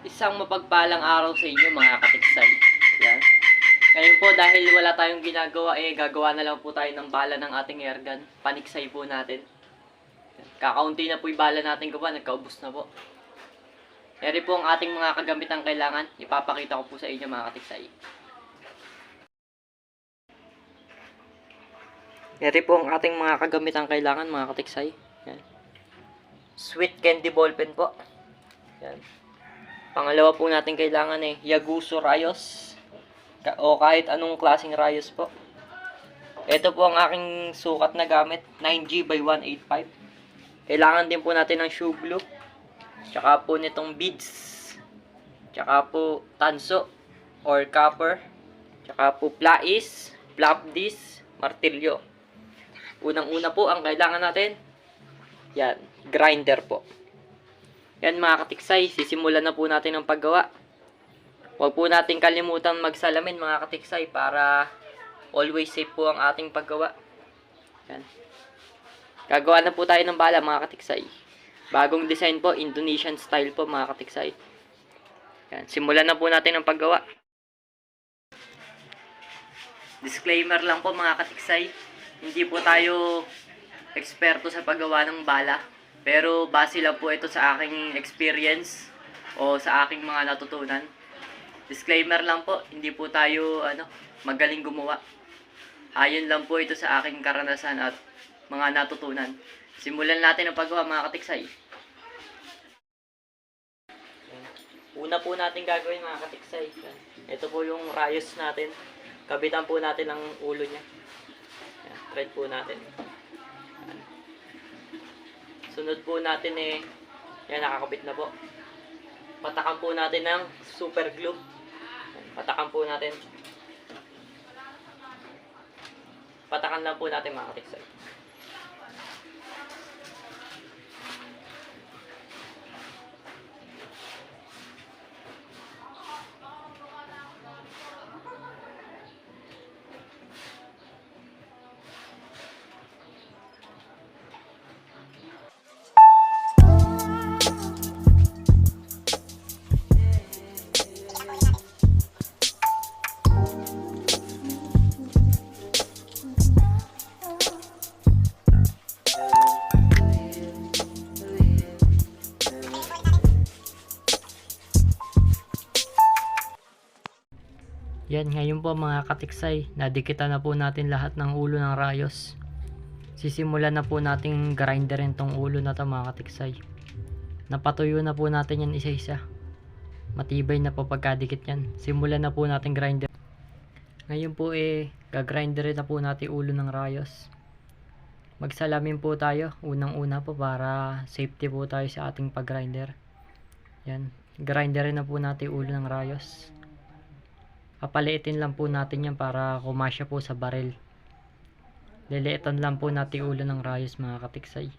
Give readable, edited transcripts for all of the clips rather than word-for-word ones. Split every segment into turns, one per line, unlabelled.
Isang mapagpalang araw sa inyo mga katiksay. Yan. Ngayon po dahil wala tayong ginagawa gagawa na lang po tayo ng bala ng ating airgun. Paniksay po natin. Kakaunti na po yung bala natin gawa, nagkaubos na po. Eri po ang ating mga kagamitang kailangan. Ipapakita ko po sa inyo mga katiksay. Eri po ang ating mga kagamitang kailangan mga katiksay. Yan. Sweet candy ballpen po. Yan. Pangalawa po natin kailangan Yaguso Rayos. O kahit anong klaseng rayos po. Ito po ang aking sukat na gamit. 9G by 185. Kailangan din po natin ng shoe glue. Tsaka po nitong beads. Tsaka po tanso or copper. Tsaka po plais, flap disc, martilyo. Unang-una po ang kailangan natin. Yan, grinder po. Yan mga katiksay, sisimulan na po natin ang paggawa. Huwag po natin kalimutan magsalamin mga katiksay para always safe po ang ating paggawa. Yan. Gagawa na po tayo ng bala mga katiksay. Bagong design po, Indonesian style po mga katiksay. Yan. Simulan na po natin ang paggawa. Disclaimer lang po mga katiksay. Hindi po tayo eksperto sa paggawa ng bala. Pero base lang po ito sa aking experience o sa aking mga natutunan. Disclaimer lang po, hindi po tayo magaling gumawa. Ayon lang po ito sa aking karanasan at mga natutunan. Simulan natin ang paggawa mga katiksay. Una po natin gagawin mga katiksay. Ito po yung rayos natin. Kabitan po natin ang ulo niya. Thread po natin. Sunod po natin yan, nakakabit na po. Patakan po natin ng super glue. Patakan po natin. Patakan lang po natin mga katiksay. Yan, ngayon po mga katiksay, nadikitan na po natin lahat ng ulo ng rayos. Sisimulan na po nating grinderin tong ulo na to mga katiksay. Napatuyo na po natin yan isa-isa. Matibay na po pagkadikit yan. Simulan na po natin grinder. Ngayon po gagrinderin na po natin ulo ng rayos. Magsalamin po tayo unang-una po para safety po tayo sa ating pag-grinder. Yan, grinderin na po natin ulo ng rayos. Papaliitin lang po natin yan para kumasya po sa baril. Liliitan lang po natin ulo ng rayos mga katiksay.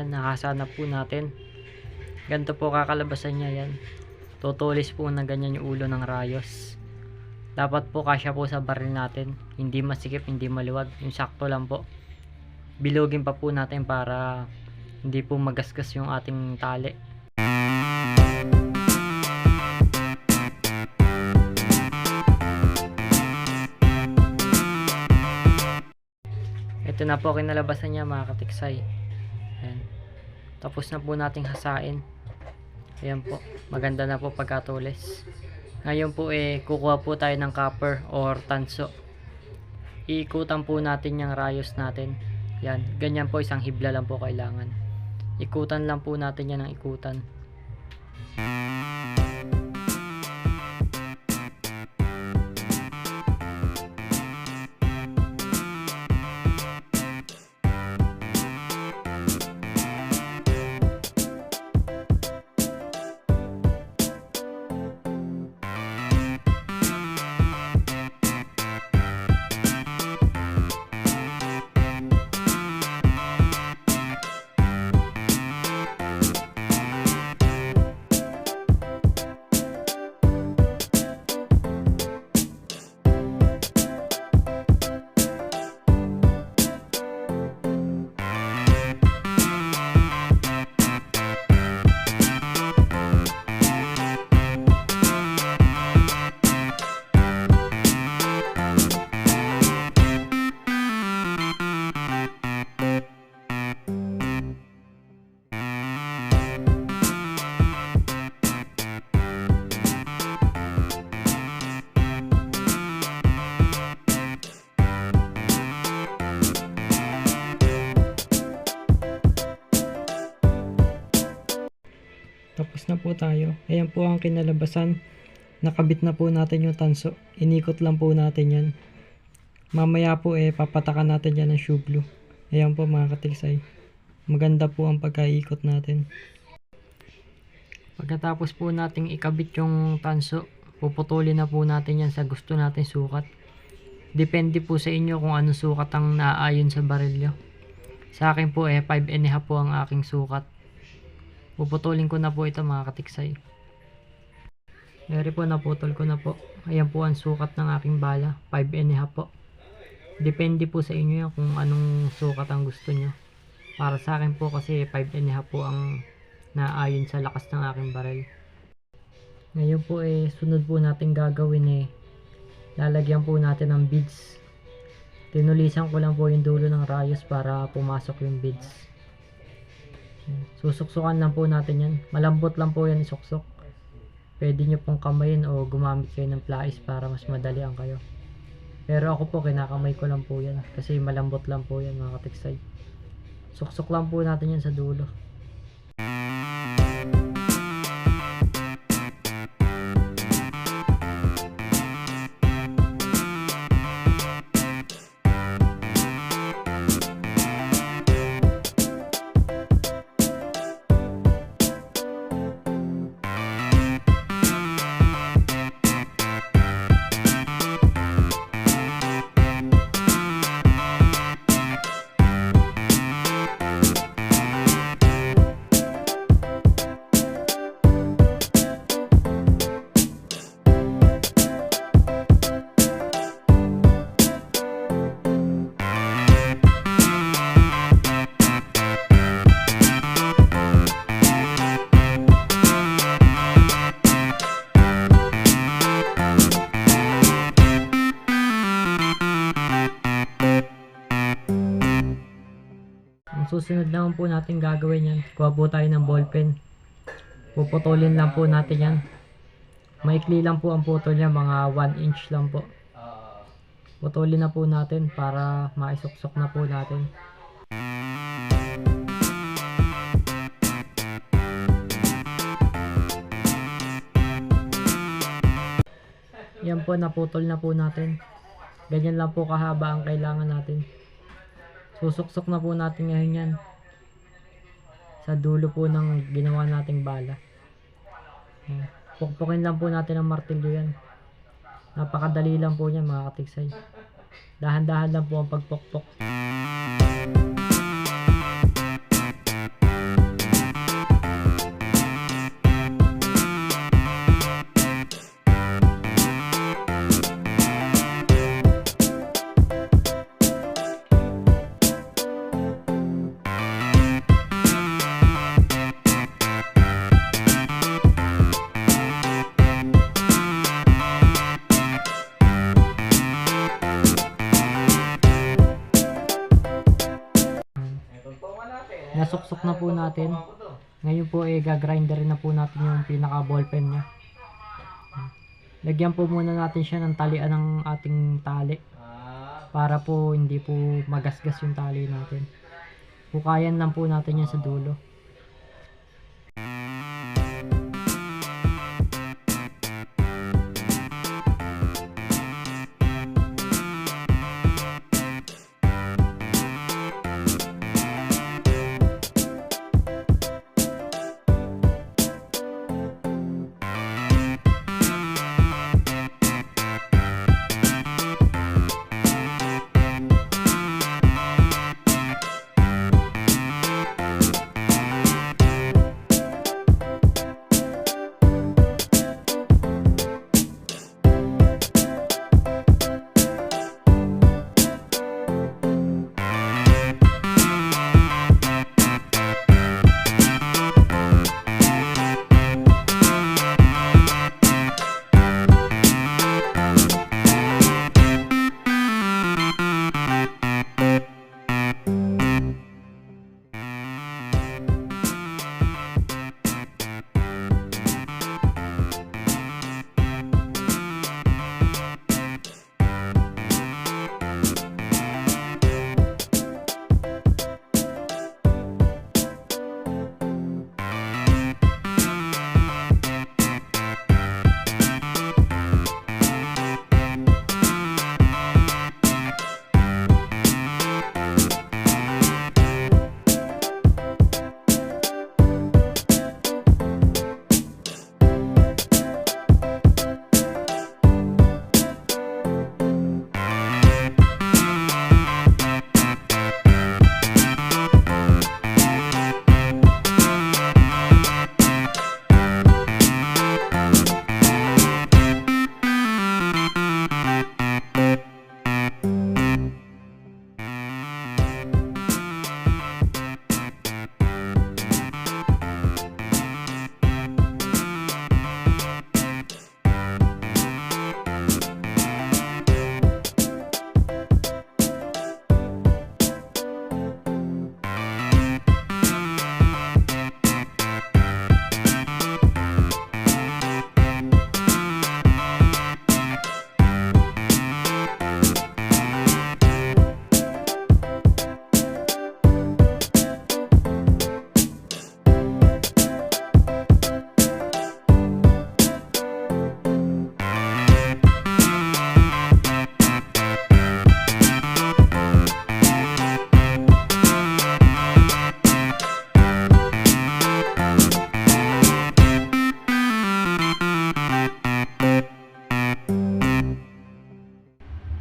Yan, nahasa na po natin. Ganito po kakalabasan niya yan. Tutulis po na ganyan yung ulo ng rayos. Dapat po kasya po sa baril natin. Hindi masikip, hindi maluwag. Yung sakto lang po. Bilugin pa po natin para hindi po magasgas yung ating tali. Ito na po kinalabasan niya mga katiksay. Ayan. Tapos na po nating hasain. Ayan po, maganda na po pagkatulis. Ngayon po kukuha po tayo ng copper or tanso. Iikutan po natin yung rayos natin. Yan, ganyan po, isang hibla lang po kailangan. Ikutan lang po natin yan ng ikutan. Tapos na po tayo. Ayan po ang kinalabasan. Nakabit na po natin yung tanso. Inikot lang po natin yan. Mamaya po papatakan natin yan ng shoe glue. Ayan po mga katiksay. Maganda po ang pagkaikot natin. Pagkatapos po nating ikabit yung tanso, puputulin na po natin yan sa gusto natin sukat. Depende po sa inyo kung anong sukat ang naaayon sa barilyo. Sa akin po 5.5 po ang aking sukat. Puputulin ko na po ito mga katiksay. Yari po, naputol ko na po. Ayan po ang sukat ng aking bala, 5.5 po. Depende po sa inyo yan kung anong sukat ang gusto nyo. Para sa akin po kasi 5.5 po ang naayon sa lakas ng aking baril. Ngayon po sunod po natin gagawin lalagyan po natin ng beads. Tinulisan ko lang po yung dulo ng rayos para pumasok yung beads. Susuksukan lang po natin yan. Malambot lang po yan isuksok. Pwede nyo pong kamayin o gumamit kayo ng plais para mas madalian kayo. Pero ako po kinakamay ko lang po yan kasi malambot lang po yan mga katiksay. Suksok lang po natin yan sa dulo. Susunod naman po natin gagawin yan. Kuha po tayo ng ballpen. Puputulin lang po natin yan. Maikli lang po ang putol niya, mga 1 inch lang po. Putulin na po natin para maisuksok na po natin. Yan po, naputol na po natin. Ganyan lang po kahaba ang kailangan natin. Susuksok na po natin ngayon yan sa dulo po ng ginawa nating bala. Pukpukin lang po natin ang martilyo yan. Napakadali lang po yan mga katiksay. Dahan-dahan lang po ang pagpukpok. nasuksok na po natin. Ngayon po gagrinder na po natin yung pinaka ballpen niya. Lagyan po muna natin siya ng talian ng ating tali para po hindi po magasgas yung tali natin. Hukayan lang po natin yan sa dulo.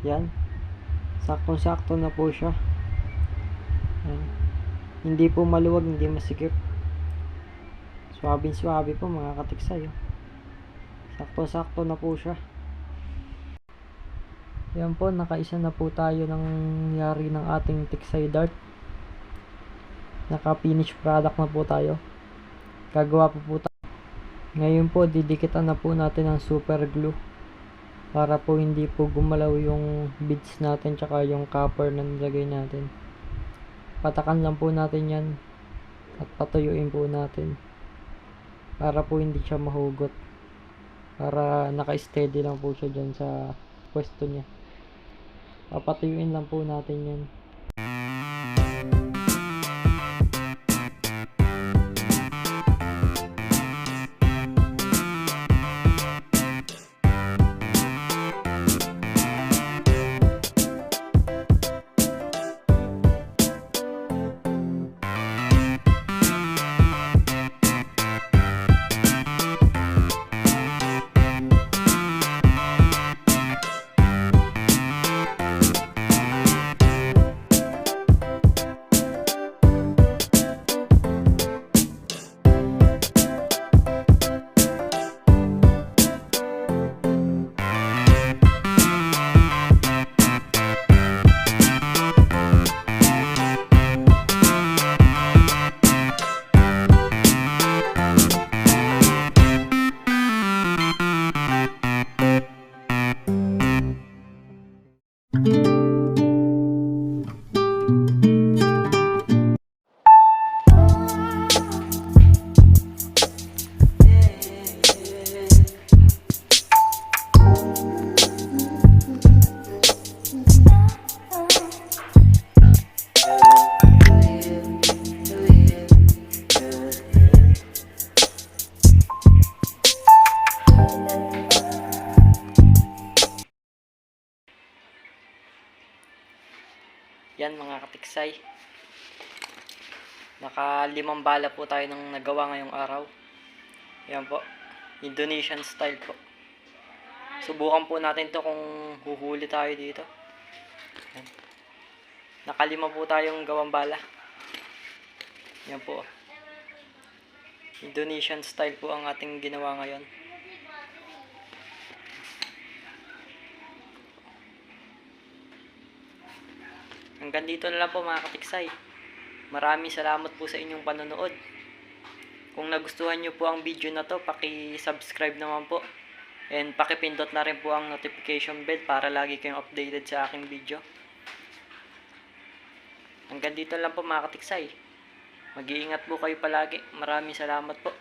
Yan. Saktong-sakto na po siya. Yan. Hindi po maluwag, hindi masikip. Swabe-swabe po mga katiksay. Oh. Sakto-sakto na po siya. Yan po, nakaisa na po tayo ng yari ng ating tiksay dart. Naka-finish product na po tayo. Gagawa po tayo. Ngayon po, didikitan na po natin ang super glue. Para po hindi po gumalaw yung beads natin tsaka yung copper na nilagay natin. Patakan lang po natin yan at patuyuin po natin para po hindi siya mahugot, para naka-steady lang po siya dyan sa pwesto niya. Papatuyuin lang po natin yan.
Yan mga katiksay. Naka-5 bala po tayo ng nagawa ngayong araw. Yan po. Indonesian style po. Subukan po natin to kung huhuli tayo dito. Yan. Naka-5 po tayong gawang bala. Yan po. Indonesian style po ang ating ginawa ngayon. Hanggang dito na lang po mga katiksay. Maraming salamat po sa inyong panonood. Kung nagustuhan nyo po ang video na to, paki-subscribe naman po. And paki-pindot na rin po ang notification bell para lagi kayong updated sa aking video. Hanggang dito lang po mga katiksay. Mag-iingat po kayo palagi. Maraming salamat po.